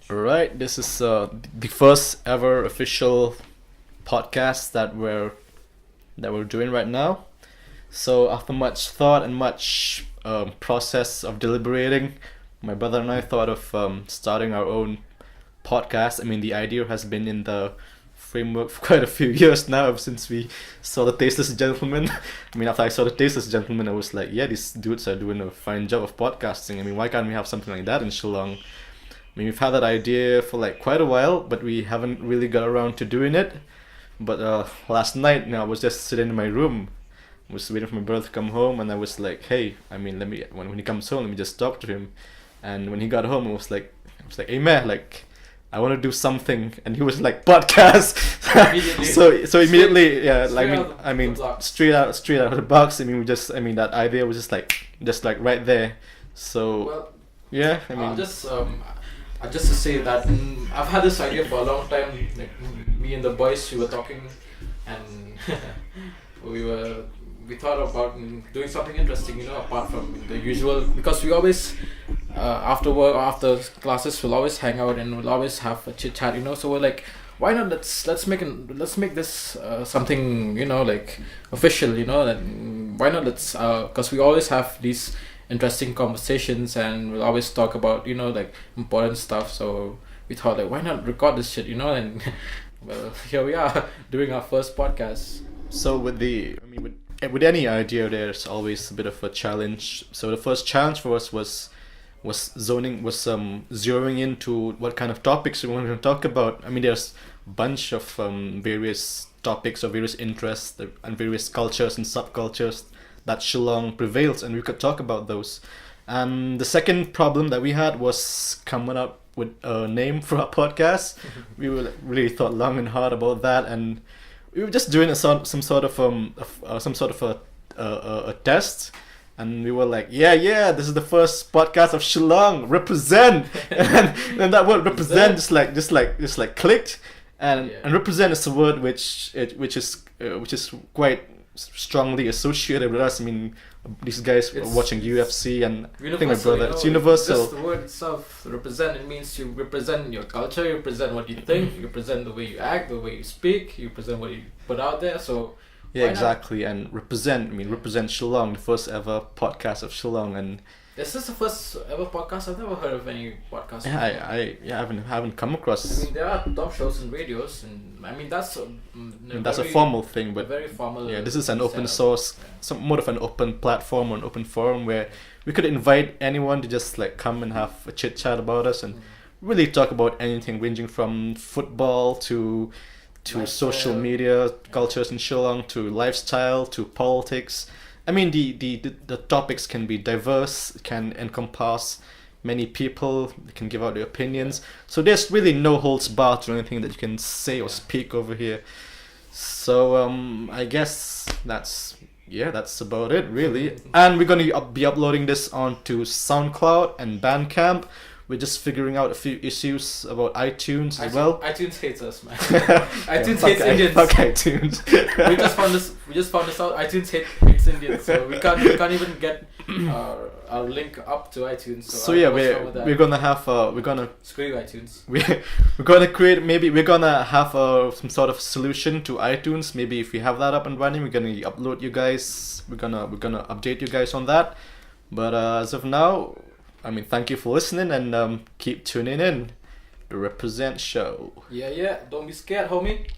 Alright, this is the first ever official podcast that we're doing right now. So after much thought and much process of deliberating, my brother and I thought of starting our own podcast. I mean, the idea has been in the framework for quite a few years now, ever since we saw the Tasteless Gentleman. I mean, after I saw the Tasteless Gentleman, I was like, yeah, these dudes are doing a fine job of podcasting. I mean, why can't we have something like that in Shillong? I mean, we've had that idea for like quite a while, but we haven't really got around to doing it. But last night, I was just sitting in my room, was waiting for my brother to come home, and I was like, hey, I mean, let me when he comes home, let me just talk to him. And when he got home, I was like, hey man, like, I want to do something, and he was like, podcast. Immediately. so immediately, yeah, like, Straight out I mean, the box. straight out of the box. I mean, that idea was just like right there. So Well, yeah, I mean, just to say that I've had this idea for a long time. Like me and the boys, we were talking, and we thought about doing something interesting, apart from the usual. Because we always, after work or after classes, we'll always hang out and we'll always have a chit chat. So we're like, why not let's make this something like official. Then why not because we always have these interesting conversations and we'll always talk about like important stuff. So we thought, like, why not record this shit, and well, here we are doing our first podcast. So with any idea, there's always a bit of a challenge. So the first challenge for us was zeroing into what kind of topics we wanted to talk about. I mean, there's a bunch of various topics of various interests and various cultures and subcultures that Shillong prevails, and we could talk about those. The second problem that we had was coming up with a name for our podcast. We really thought long and hard about that, and we were just doing some sort of a test, and we were like, yeah, this is the first podcast of Shillong, represent, and that word represent just like clicked, and Yeah. and represent is a word which is quite strongly associated with us. I mean, these guys were It's watching UFC, and I think my Universal, brother, it's universal. Just the word itself, represent, it means you represent your culture, you represent what you think, you represent the way you act, the way you speak, you present what you put out there. So Yeah, why not? exactly. And represent Shillong, the first ever podcast of Shillong. And This is the first ever podcast. I've never heard of any podcast. yeah, I haven't come I across. mean, there are talk shows and radios, and I mean that's That's a formal thing, a but very formal. yeah, this is an open setup. source, some more of an open platform or an open forum where we could invite anyone to just like come and have a chit chat about us and really talk about anything, ranging from football to social Lifestyle. media, cultures in Shillong, to lifestyle, to politics. I mean, the topics can be diverse, can encompass many people, they can give out their opinions. So there's really no holds barred to anything that you can say or speak over here. So I guess that's about it really. And we're gonna be uploading this onto SoundCloud and Bandcamp. We're just figuring out a few issues about iTunes as well. iTunes hates us, man. Yeah, iTunes fuck hates Indians. Fuck iTunes. We just found this out. iTunes hates Indians, so we can't even get our link up to iTunes. So yeah, what's wrong with that? we're gonna have Screw you, iTunes. we're gonna create, maybe we're gonna have some sort of solution to iTunes. Maybe if we have that up and running, we're gonna upload you guys. We're gonna update you guys on that. But as of now, I mean, thank you for listening, and keep tuning in. The Represent Show. Yeah. Don't be scared, homie.